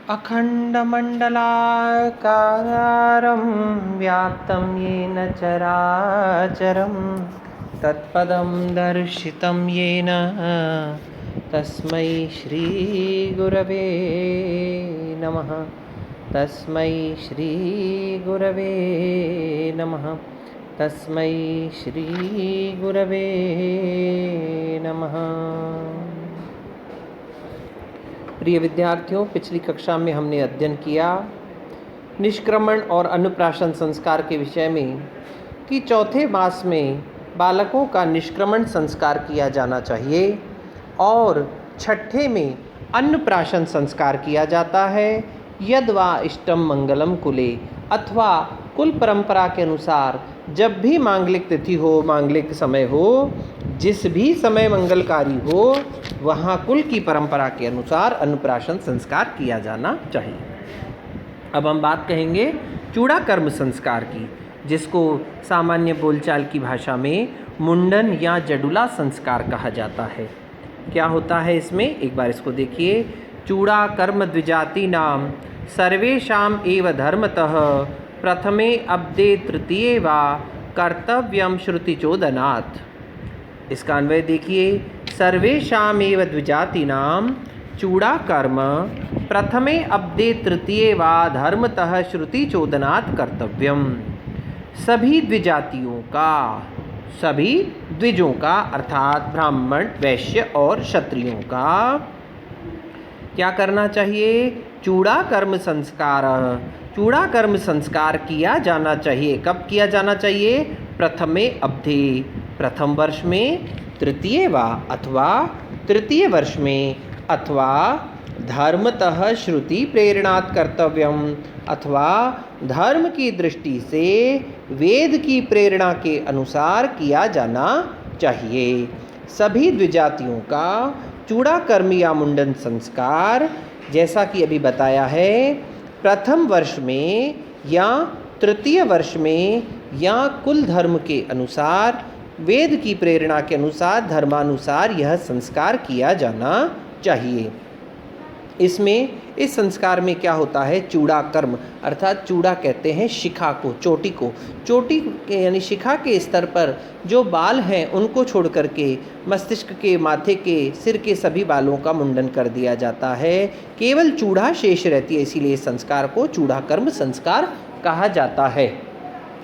अखण्डमण्डलाकारं व्याप्तं येन चराचरं तत्पदं दर्शितं येन तस्मै श्रीगुरवे नमः। तस्मै श्रीगुरवे नमः। तस्मै श्रीगुरवे नमः। प्रिय विद्यार्थियों, पिछली कक्षा में हमने अध्ययन किया निष्क्रमण और अन्नप्राशन संस्कार के विषय में कि चौथे मास में बालकों का निष्क्रमण संस्कार किया जाना चाहिए और छठे में अन्नप्राशन संस्कार किया जाता है। यद वा इष्टम मंगलम कुले, अथवा कुल परंपरा के अनुसार जब भी मांगलिक तिथि हो, मांगलिक समय हो, जिस भी समय मंगलकारी हो, वहाँ कुल की परंपरा के अनुसार अन्नप्राशन संस्कार किया जाना चाहिए। अब हम बात कहेंगे चूड़ा कर्म संस्कार की, जिसको सामान्य बोलचाल की भाषा में मुंडन या जडुला संस्कार कहा जाता है। क्या होता है इसमें, एक बार इसको देखिए। चूड़ा कर्म द्विजाति नाम सर्वेषाम एव धर्मतः प्रथमे अब्दे तृतीये वा कर्तव्यम श्रुतिचोदनात्। इसका अन्वय देखिए। सर्वेषाम एव द्विजातीनां चूड़ा कर्म प्रथमे अब्दे तृतीये वा धर्मतः श्रुतिचोदनात् कर्तव्यम। सभी द्विजातियों का, सभी द्विजों का अर्थात ब्राह्मण, वैश्य और क्षत्रियों का क्या करना चाहिए? चूड़ा कर्म संस्कार, चूड़ा कर्म संस्कार किया जाना चाहिए। कब किया जाना चाहिए? प्रथमे अब्धे, प्रथम वर्ष में, तृतीय वा अथवा तृतीय वर्ष में, अथवा धर्मतः श्रुति प्रेरणात् कर्तव्यम, अथवा धर्म की दृष्टि से वेद की प्रेरणा के अनुसार किया जाना चाहिए। सभी द्विजातियों का चूड़ा कर्म या मुंडन संस्कार, जैसा कि अभी बताया है, प्रथम वर्ष में या तृतीय वर्ष में या कुल धर्म के अनुसार, वेद की प्रेरणा के अनुसार, धर्मानुसार यह संस्कार किया जाना चाहिए। इसमें इस संस्कार में क्या होता है? चूड़ा कर्म, अर्थात चूड़ा कहते हैं शिखा को, चोटी को। चोटी यानी शिखा के स्तर पर जो बाल हैं उनको छोड़ करके मस्तिष्क के, माथे के, सिर के सभी बालों का मुंडन कर दिया जाता है। केवल चूड़ा शेष रहती है, इसीलिए इस संस्कार को चूड़ा कर्म संस्कार कहा जाता है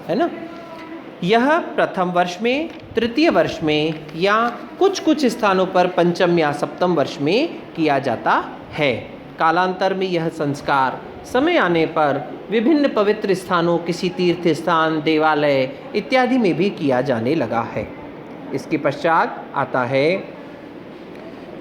ना। यह प्रथम वर्ष में, तृतीय वर्ष में या कुछ कुछ स्थानों पर पंचम या सप्तम वर्ष में किया जाता है। कालांतर में यह संस्कार समय आने पर विभिन्न पवित्र स्थानों, किसी तीर्थ स्थान, देवालय इत्यादि में भी किया जाने लगा है। इसके पश्चात आता है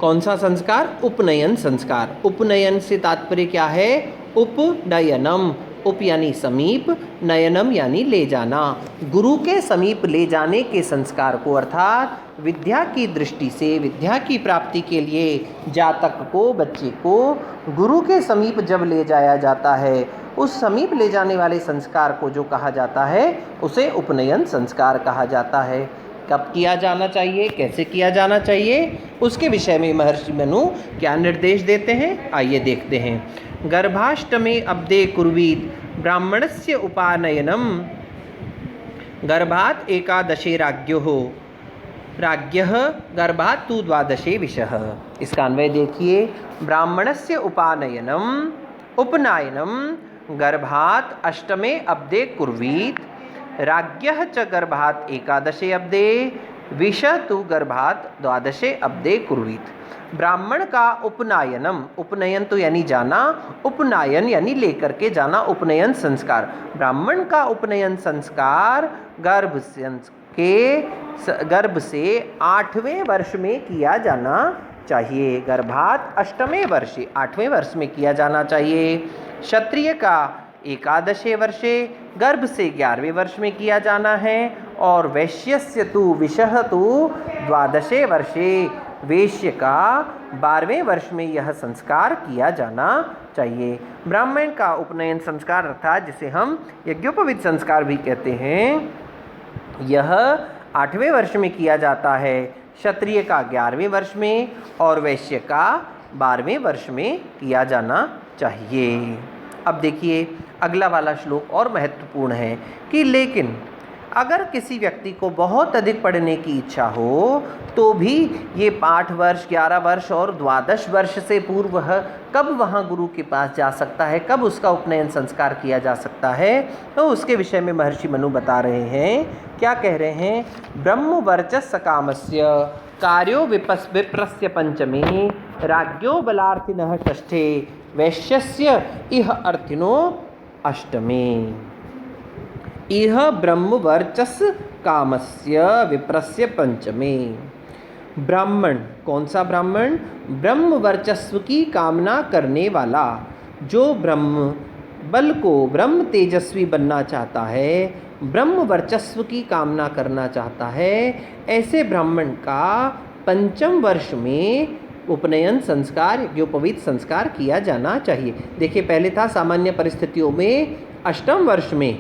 कौन सा संस्कार? उपनयन संस्कार। उपनयन से तात्पर्य क्या है? उपनयनम, उप यानी समीप, नयनम यानी ले जाना, गुरु के समीप ले जाने के संस्कार को, अर्थात विद्या की दृष्टि से, विद्या की प्राप्ति के लिए जातक को, बच्चे को गुरु के समीप जब ले जाया जाता है, उस समीप ले जाने वाले संस्कार को जो कहा जाता है उसे उपनयन संस्कार कहा जाता है। कब किया जाना चाहिए, कैसे किया जाना चाहिए, उसके विषय में महर्षि मनु क्या निर्देश देते हैं, आइए देखते हैं। गर्भाष्टमे अब्दे कुर्वीत ब्राह्मणस्य उपानयनम गर्भात् एकादशे राज्ञो हो, राज्ञः गर्भात् तु द्वादशे विषः। इसका अन्वय देखिए। ब्राह्मणस्य उपानयनम, उपनयनम गर्भात् अष्टमे अब्दे कुर्वीत, राज्ञः च गर्भात् एकादशे अब्दे, विषः तु गर्भात् द्वादशे अब्दे कुर्वीत। ब्राह्मण का उपनयनम, उपनयन तो यानी जाना, उपनयन यानी लेकर के जाना, उपनयन संस्कार। ब्राह्मण का उपनयन संस्कार गर्भ से 8वें वर्ष में किया जाना चाहिए। गर्भात् अष्टमे वर्षे, 8वें वर्ष में किया जाना चाहिए। क्षत्रिय का एकादशे वर्षे, गर्भ से 11वें वर्ष में किया जाना है। और वैश्यस्य तु विषः तु द्वादशे वर्षे, वैश्य का 12वें वर्ष में यह संस्कार किया जाना चाहिए। ब्राह्मण का उपनयन संस्कार अर्थात जिसे हम यज्ञोपवीत संस्कार भी कहते हैं, यह 8वें वर्ष में किया जाता है। क्षत्रिय का 11वें वर्ष में और वैश्य का 12वें वर्ष में किया जाना चाहिए। अब देखिए अगला वाला श्लोक और महत्वपूर्ण है कि लेकिन अगर किसी व्यक्ति को बहुत अधिक पढ़ने की इच्छा हो तो भी ये 8 वर्ष, 11 वर्ष और 12 वर्ष से पूर्व वह कब वहाँ गुरु के पास जा सकता है, कब उसका उपनयन संस्कार किया जा सकता है, तो उसके विषय में महर्षि मनु बता रहे हैं। क्या कह रहे हैं? ब्रह्म वर्चस्स कामस्य कार्यो विप्रस्य पंचमे राज्ञो बलार्थिनः षष्ठे वैश्यस्य इह अर्थिनो अष्टमे। इह ब्रह्म वर्चस्स कामस्य विप्रस्य पंचमे। ब्राह्मण, कौन सा ब्राह्मण? ब्रह्म वर्चस्व की कामना करने वाला, जो ब्रह्म बल को ब्रह्म तेजस्वी बनना चाहता है, ब्रह्म वर्चस्व की कामना करना चाहता है, ऐसे ब्राह्मण का 5वें वर्ष में उपनयन संस्कार, यज्ञोपवीत संस्कार किया जाना चाहिए। देखिए पहले था सामान्य परिस्थितियों में 8वें वर्ष में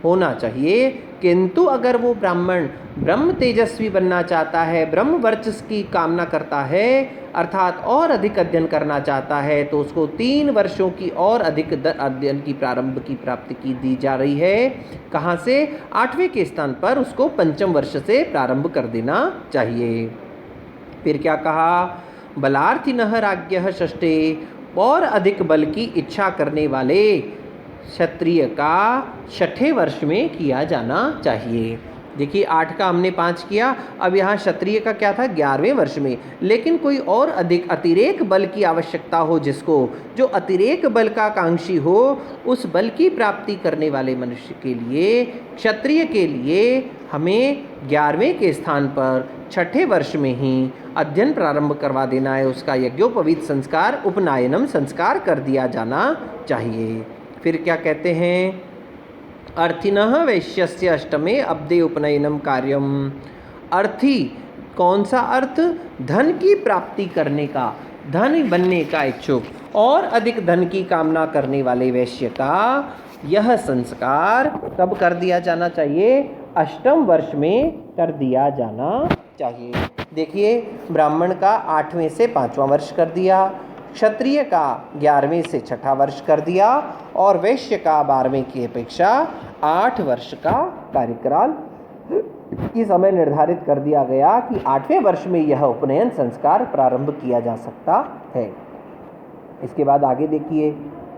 होना चाहिए, किंतु अगर वो ब्राह्मण ब्रह्म तेजस्वी बनना चाहता है, ब्रह्म वर्चस्व की कामना करता है, अर्थात और अधिक अध्ययन करना चाहता है, तो उसको 3 वर्षों की और अधिक अध्ययन की प्रारंभ की प्राप्ति की दी जा रही है। कहाँ से? 8वें के स्थान पर उसको 5वें वर्ष से प्रारंभ कर देना चाहिए। फिर क्या कहा? बलार्थिनः राज्ञः षष्ठे, और अधिक बल की इच्छा करने वाले क्षत्रिय का 6ठे वर्ष में किया जाना चाहिए। देखिए 8 का हमने 5 किया, अब यहाँ क्षत्रिय का क्या था? 11वें वर्ष में। लेकिन कोई और अधिक अतिरेक बल की आवश्यकता हो, जिसको जो अतिरेक बल का कांक्षी हो, उस बल की प्राप्ति करने वाले मनुष्य के लिए, क्षत्रिय के लिए हमें 11वें के स्थान पर 6ठे वर्ष में ही अध्ययन प्रारंभ करवा देना है। उसका यज्ञोपवीत संस्कार, उपनयनम संस्कार कर दिया जाना चाहिए। फिर क्या कहते हैं? अर्थिनः वैश्यस्य अष्टमे अब्दे उपनयनम कार्यम। अर्थी, कौन सा अर्थ? धन की प्राप्ति करने का, धन बनने का इच्छुक और अधिक धन की कामना करने वाले वैश्य का यह संस्कार कब कर दिया जाना चाहिए? 8वें वर्ष में कर दिया जाना चाहिए। देखिए ब्राह्मण का 8वें से 5वां वर्ष कर दिया, क्षत्रिय का 11वें से 6ठा वर्ष कर दिया, और वैश्य का 12वें की अपेक्षा 8 वर्ष का कार्यकाल की समय निर्धारित कर दिया गया कि 8वें वर्ष में यह उपनयन संस्कार प्रारंभ किया जा सकता है। इसके बाद आगे देखिए,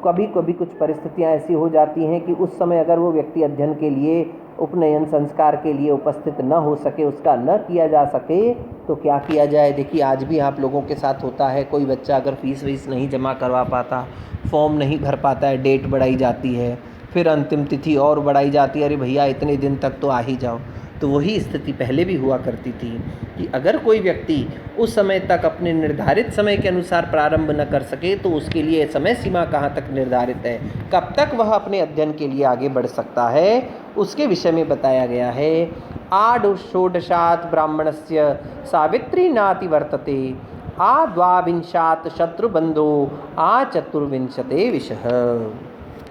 कभी कभी कुछ परिस्थितियां ऐसी हो जाती हैं कि उस समय अगर वो व्यक्ति अध्ययन के लिए, उपनयन संस्कार के लिए उपस्थित न हो सके, उसका न किया जा सके, तो क्या किया जाए? देखिए आज भी आप लोगों के साथ होता है, कोई बच्चा अगर फीस वीस नहीं जमा करवा पाता, फॉर्म नहीं भर पाता है, डेट बढ़ाई जाती है, फिर अंतिम तिथि और बढ़ाई जाती है, अरे भैया इतने दिन तक तो आ ही जाओ। तो वही स्थिति पहले भी हुआ करती थी कि अगर कोई व्यक्ति उस समय तक अपने निर्धारित समय के अनुसार प्रारंभ न कर सके, तो उसके लिए समय सीमा कहाँ तक निर्धारित है, कब तक वह अपने अध्ययन के लिए आगे बढ़ सकता है, उसके विषय में बताया गया है। आषोडशात् ब्राह्मणस्य सावित्री नाति वर्तते, आ द्वाविंशात् शत्रुबंधो आ चतुर्विंशते विषः।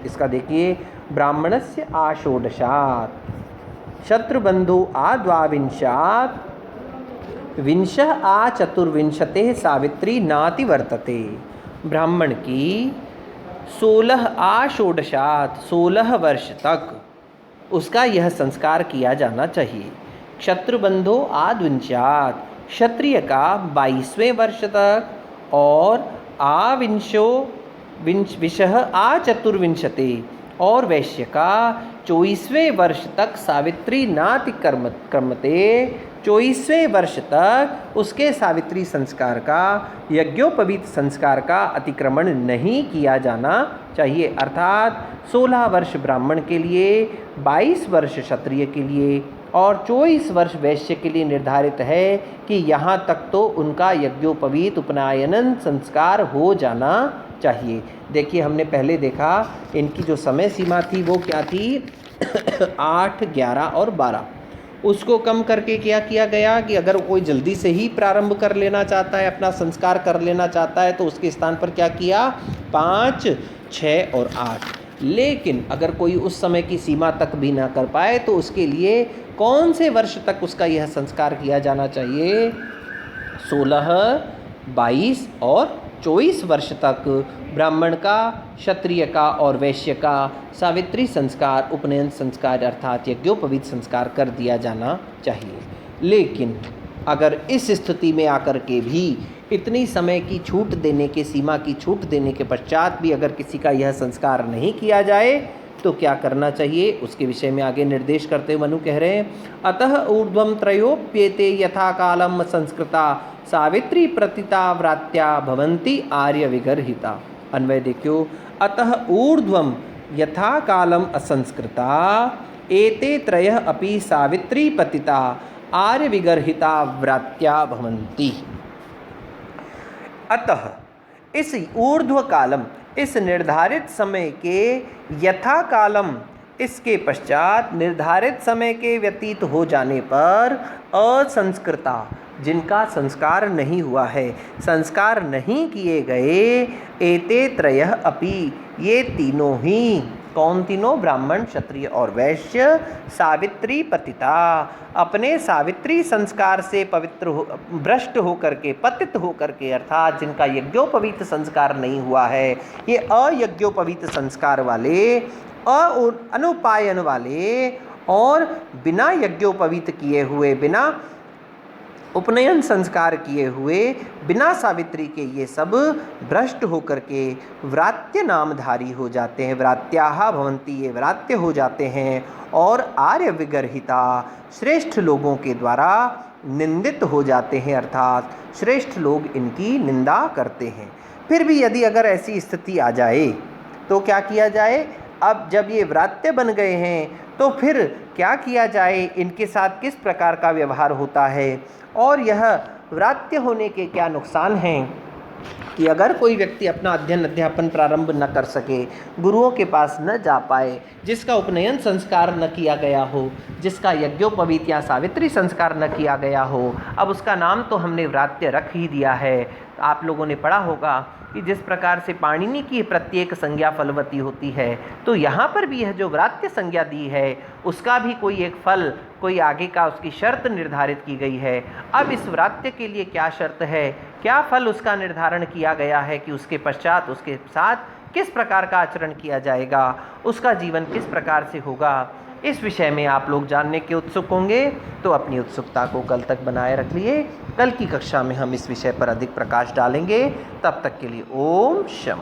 इसका देखिए, ब्राह्मणस्य आषोडशात्, शत्रुबंधु आ द्वाविंशात्, विंशः आ चतुर्विंशते सावित्री नाति वर्तते। ब्राह्मण की 16 आषोडशात्, 16 वर्ष तक उसका यह संस्कार किया जाना चाहिए। शत्रुबंधो आद्विंशात्, क्षत्रिय का 22वें वर्ष तक, और आविंशो विषः आ चतुर्विंशते, और वैश्य का 24वें वर्ष तक सावित्री नाति कर्मते, 24वें वर्ष तक उसके सावित्री संस्कार का, यज्ञोपवीत संस्कार का अतिक्रमण नहीं किया जाना चाहिए। अर्थात 16 वर्ष ब्राह्मण के लिए, 22 वर्ष क्षत्रिय के लिए और 24 वर्ष वैश्य के लिए निर्धारित है कि यहाँ तक तो उनका यज्ञोपवीत उपनयन संस्कार हो जाना चाहिए। देखिए हमने पहले देखा इनकी जो समय सीमा थी वो क्या थी 8, 11 और 12। उसको कम करके क्या किया गया कि अगर कोई जल्दी से ही प्रारंभ कर लेना चाहता है, अपना संस्कार कर लेना चाहता है, तो उसके स्थान पर क्या किया 5, 6 और 8। लेकिन अगर कोई उस समय की सीमा तक भी ना कर पाए तो उसके लिए कौन से वर्ष तक उसका यह संस्कार किया जाना चाहिए 16, 22 और 24 वर्ष तक ब्राह्मण का, क्षत्रिय का और वैश्य का सावित्री संस्कार, उपनयन संस्कार अर्थात यज्ञोपवीत संस्कार कर दिया जाना चाहिए। लेकिन अगर इस स्थिति में आकर के भी इतनी समय की छूट देने के, सीमा की छूट देने के पश्चात भी अगर किसी का यह संस्कार नहीं किया जाए तो क्या करना चाहिए, उसके विषय में आगे निर्देश करते हुए मनु कह रहे हैं, अतः ऊर्ध्वं त्रयोप्येते यथा कालम संस्कृता सावित्री प्रतिता व्रात्या भवन्ति आर्य विगर्हिता। अन्वय देखियो, अतः ऊर्ध्वं यथा कालम असंस्कृता एते त्रयः अपि सावित्री पतिता आर्य विगर्हिता व्रात्या भवन्ति। अतः इस ऊर्ध्व कालम, इस निर्धारित समय के यथा कालम, इसके पश्चात निर्धारित समय के व्यतीत हो जाने पर असंस्कृता, जिनका संस्कार नहीं हुआ है, संस्कार नहीं किए गए, एते त्रयः अपि, ये तीनों ही, कौन तीनों, ब्राह्मण, क्षत्रिय और वैश्य, सावित्री पतिता, अपने सावित्री संस्कार से पवित्र भ्रष्ट होकर के, पतित होकर के, अर्थात जिनका यज्ञोपवीत संस्कार नहीं हुआ है, ये अयज्ञोपवीत संस्कार वाले, अनुपायन वाले और बिना यज्ञोपवीत किए हुए, बिना उपनयन संस्कार किए हुए, बिना सावित्री के ये सब भ्रष्ट होकर के व्रात्य नामधारी हो जाते हैं, व्रात्याः भवन्ति, ये व्रात्य हो जाते हैं और आर्य विगर्हिता, श्रेष्ठ लोगों के द्वारा निंदित हो जाते हैं, अर्थात श्रेष्ठ लोग इनकी निंदा करते हैं। फिर भी यदि अगर ऐसी स्थिति आ जाए तो क्या किया जाए, अब जब ये व्रात्य बन गए हैं तो फिर क्या किया जाए, इनके साथ किस प्रकार का व्यवहार होता है और यह व्रात्य होने के क्या नुकसान हैं कि अगर कोई व्यक्ति अपना अध्ययन अध्यापन प्रारंभ न कर सके, गुरुओं के पास न जा पाए, जिसका उपनयन संस्कार न किया गया हो, जिसका यज्ञोपवीत या सावित्री संस्कार न किया गया हो, अब उसका नाम तो हमने व्रात्य रख ही दिया है। आप लोगों ने पढ़ा होगा कि जिस प्रकार से पाणिनि की प्रत्येक संज्ञा फलवती होती है, तो यहाँ पर भी यह जो व्रात्य संज्ञा दी है उसका भी कोई एक फल, कोई आगे का उसकी शर्त निर्धारित की गई है। अब इस व्रात्य के लिए क्या शर्त है, क्या फल उसका निर्धारण किया गया है कि उसके पश्चात उसके साथ किस प्रकार का आचरण किया जाएगा, उसका जीवन किस प्रकार से होगा, इस विषय में आप लोग जानने के उत्सुक होंगे तो अपनी उत्सुकता को कल तक बनाए रख लिए। कल की कक्षा में हम इस विषय पर अधिक प्रकाश डालेंगे। तब तक के लिए ओम शम।